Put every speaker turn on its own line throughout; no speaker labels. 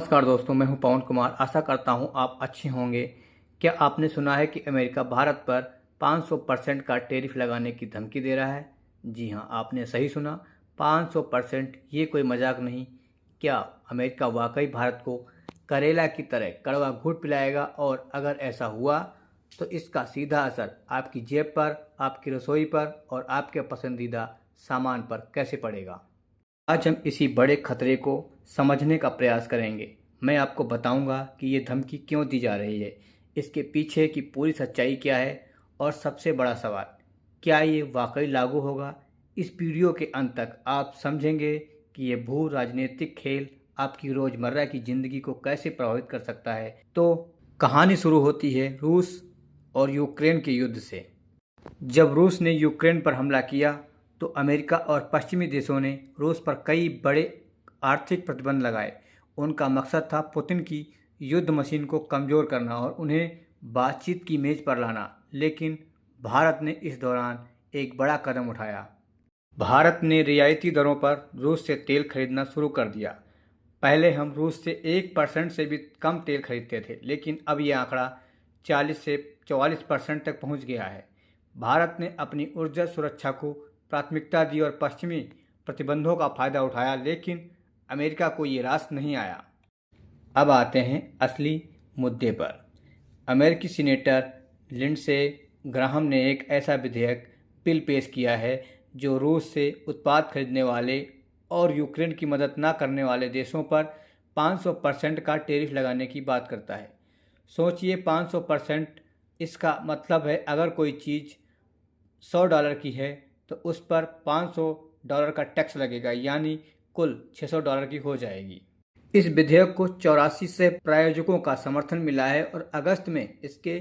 नमस्कार दोस्तों, मैं हूं पवन कुमार। आशा करता हूं आप अच्छे होंगे। क्या आपने सुना है कि अमेरिका भारत पर 500% का टैरिफ लगाने की धमकी दे रहा है? जी हां, आपने सही सुना। 500%। ये कोई मजाक नहीं। क्या अमेरिका वाकई भारत को करेला की तरह कड़वा घूंट पिलाएगा? और अगर ऐसा हुआ तो इसका सीधा असर आपकी जेब पर, आपकी रसोई पर और आपके पसंदीदा सामान पर कैसे पड़ेगा? आज हम इसी बड़े खतरे को समझने का प्रयास करेंगे। मैं आपको बताऊंगा कि ये धमकी क्यों दी जा रही है, इसके पीछे की पूरी सच्चाई क्या है और सबसे बड़ा सवाल, क्या ये वाकई लागू होगा? इस वीडियो के अंत तक आप समझेंगे कि ये भू राजनीतिक खेल आपकी रोज़मर्रा की ज़िंदगी को कैसे प्रभावित कर सकता है। तो कहानी शुरू होती है रूस और यूक्रेन के युद्ध से। जब रूस ने यूक्रेन पर हमला किया तो अमेरिका और पश्चिमी देशों ने रूस पर कई बड़े आर्थिक प्रतिबंध लगाए। उनका मकसद था पुतिन की युद्ध मशीन को कमज़ोर करना और उन्हें बातचीत की मेज़ पर लाना। लेकिन भारत ने इस दौरान एक बड़ा कदम उठाया। भारत ने रियायती दरों पर रूस से तेल खरीदना शुरू कर दिया। पहले हम रूस से 1% से भी कम तेल खरीदते थे, लेकिन अब यह आंकड़ा 40 से 44% तक पहुंच गया है। भारत ने अपनी ऊर्जा सुरक्षा को प्राथमिकता दी और पश्चिमी प्रतिबंधों का फायदा उठाया, लेकिन अमेरिका को ये रास नहीं आया। अब आते हैं असली मुद्दे पर। अमेरिकी सीनेटर लिंडसे ग्राहम ने एक ऐसा विधेयक बिल पेश किया है जो रूस से उत्पाद खरीदने वाले और यूक्रेन की मदद न करने वाले देशों पर 500% का टैरिफ लगाने की बात करता है। सोचिए, 500%। इसका मतलब है अगर कोई चीज़ $100 की है तो उस पर $500 का टैक्स लगेगा, यानी कुल $600 की हो जाएगी। इस विधेयक को 84 से प्रायोजकों का समर्थन मिला है और अगस्त में इसके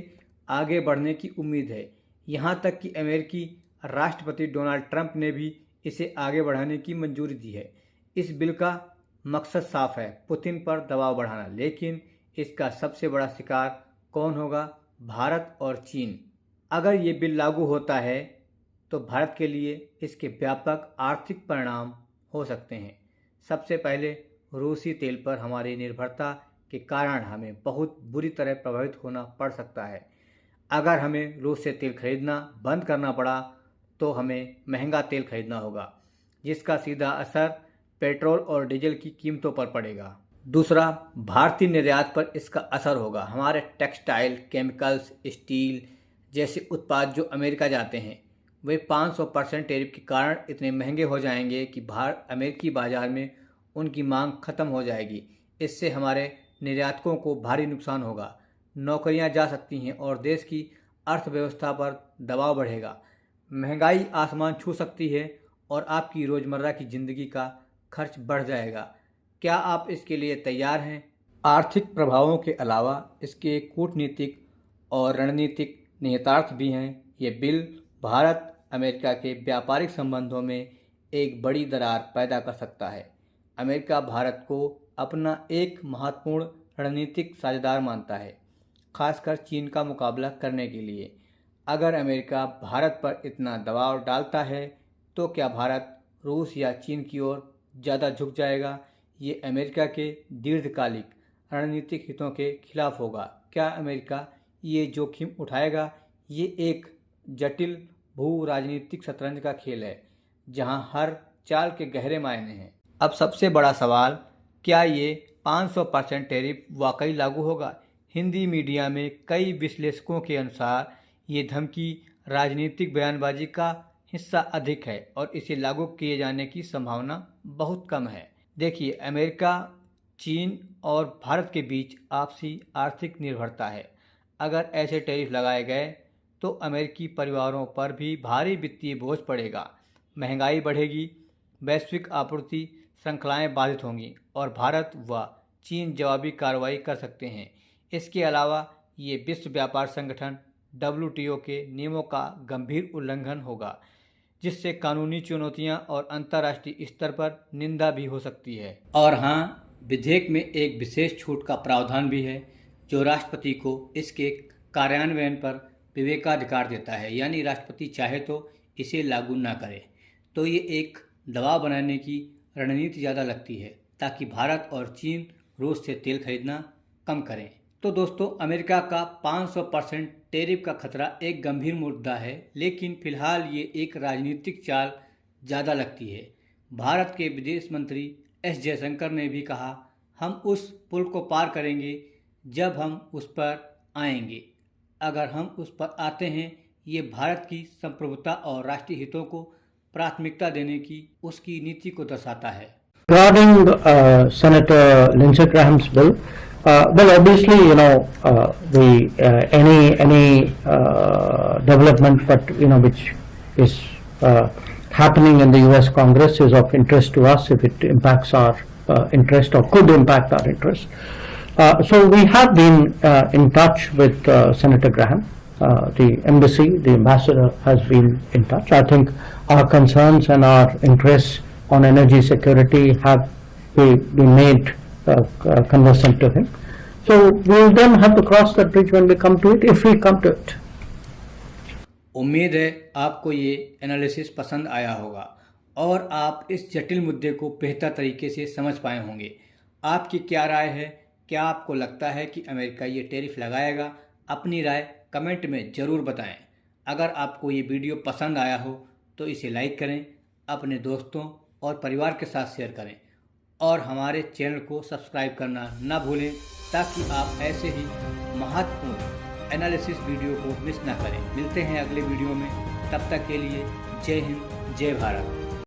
आगे बढ़ने की उम्मीद है। यहाँ तक कि अमेरिकी राष्ट्रपति डोनाल्ड ट्रंप ने भी इसे आगे बढ़ाने की मंजूरी दी है। इस बिल का मकसद साफ है, पुतिन पर दबाव बढ़ाना। लेकिन इसका सबसे बड़ा शिकार कौन होगा? भारत और चीन। अगर ये बिल लागू होता है तो भारत के लिए इसके व्यापक आर्थिक परिणाम हो सकते हैं। सबसे पहले, रूसी तेल पर हमारी निर्भरता के कारण हमें बहुत बुरी तरह प्रभावित होना पड़ सकता है। अगर हमें रूस से तेल खरीदना बंद करना पड़ा तो हमें महंगा तेल खरीदना होगा, जिसका सीधा असर पेट्रोल और डीजल की कीमतों पर पड़ेगा। दूसरा, भारतीय निर्यात पर इसका असर होगा। हमारे टेक्सटाइल, केमिकल्स, स्टील जैसे उत्पाद जो अमेरिका जाते हैं, वे 500% टैरिफ के कारण इतने महंगे हो जाएंगे कि अमेरिकी बाजार में उनकी मांग खत्म हो जाएगी। इससे हमारे निर्यातकों को भारी नुकसान होगा, नौकरियां जा सकती हैं और देश की अर्थव्यवस्था पर दबाव बढ़ेगा। महंगाई आसमान छू सकती है और आपकी रोज़मर्रा की ज़िंदगी का खर्च बढ़ जाएगा। क्या आप इसके लिए तैयार हैं? आर्थिक प्रभावों के अलावा इसके कूटनीतिक और रणनीतिक निहितार्थ भी हैं। ये बिल भारत अमेरिका के व्यापारिक संबंधों में एक बड़ी दरार पैदा कर सकता है। अमेरिका भारत को अपना एक महत्वपूर्ण रणनीतिक साझेदार मानता है, खासकर चीन का मुकाबला करने के लिए। अगर अमेरिका भारत पर इतना दबाव डालता है तो क्या भारत रूस या चीन की ओर ज़्यादा झुक जाएगा? ये अमेरिका के दीर्घकालिक रणनीतिक हितों के खिलाफ होगा। क्या अमेरिका ये जोखिम उठाएगा? ये एक जटिल भू राजनीतिक शतरंज का खेल है जहां हर चाल के गहरे मायने हैं। अब सबसे बड़ा सवाल, क्या ये 500% टैरिफ वाकई लागू होगा? हिंदी मीडिया में कई विश्लेषकों के अनुसार ये धमकी राजनीतिक बयानबाजी का हिस्सा अधिक है और इसे लागू किए जाने की संभावना बहुत कम है। देखिए, अमेरिका, चीन और भारत के बीच आपसी आर्थिक निर्भरता है। अगर ऐसे टैरिफ लगाए गए तो अमेरिकी परिवारों पर भी भारी वित्तीय बोझ पड़ेगा, महंगाई बढ़ेगी, वैश्विक आपूर्ति श्रृंखलाएं बाधित होंगी और भारत व चीन जवाबी कार्रवाई कर सकते हैं। इसके अलावा ये विश्व व्यापार संगठन WTO के नियमों का गंभीर उल्लंघन होगा, जिससे कानूनी चुनौतियां और अंतर्राष्ट्रीय स्तर पर निंदा भी हो सकती है। और हाँ, विधेयक में एक विशेष छूट का प्रावधान भी है जो राष्ट्रपति को इसके कार्यान्वयन पर विवेकाधिकार देता है, यानी राष्ट्रपति चाहे तो इसे लागू ना करे। तो ये एक दबाव बनाने की रणनीति ज़्यादा लगती है ताकि भारत और चीन रूस से तेल खरीदना कम करें। तो दोस्तों, अमेरिका का 500% टैरिफ का खतरा एक गंभीर मुद्दा है, लेकिन फिलहाल ये एक राजनीतिक चाल ज़्यादा लगती है। भारत के विदेश मंत्री एस जयशंकर ने भी कहा, हम उस पुल को पार करेंगे जब हम उस पर आएंगे। अगर हम उस पर आते हैं, ये भारत की संप्रभुता और राष्ट्रीय हितों को प्राथमिकता देने की उसकी नीति को दर्शाता है।
Regarding Senator Lindsey Graham's bill, well, obviously, any development, but which is happening in the U.S. Congress is of interest to us if it impacts our interest or could impact our interest. So we have been in touch with Senator Graham. The embassy, the ambassador has been in touch. I think our concerns and our interests on energy security have been made conversant to him. So we will then have to cross that bridge when we come to it, if we come to it.
उम्मीद है आपको ये analysis पसंद आया होगा और आप इस जटिल मुद्दे को बेहतर तरीके से समझ पाए होंगे। आपकी क्या राय है? क्या आपको लगता है कि अमेरिका ये टैरिफ लगाएगा? अपनी राय कमेंट में ज़रूर बताएं। अगर आपको ये वीडियो पसंद आया हो तो इसे लाइक करें, अपने दोस्तों और परिवार के साथ शेयर करें और हमारे चैनल को सब्सक्राइब करना ना भूलें, ताकि आप ऐसे ही महत्वपूर्ण एनालिसिस वीडियो को मिस ना करें। मिलते हैं अगले वीडियो में, तब तक के लिए जय हिंद, जय भारत।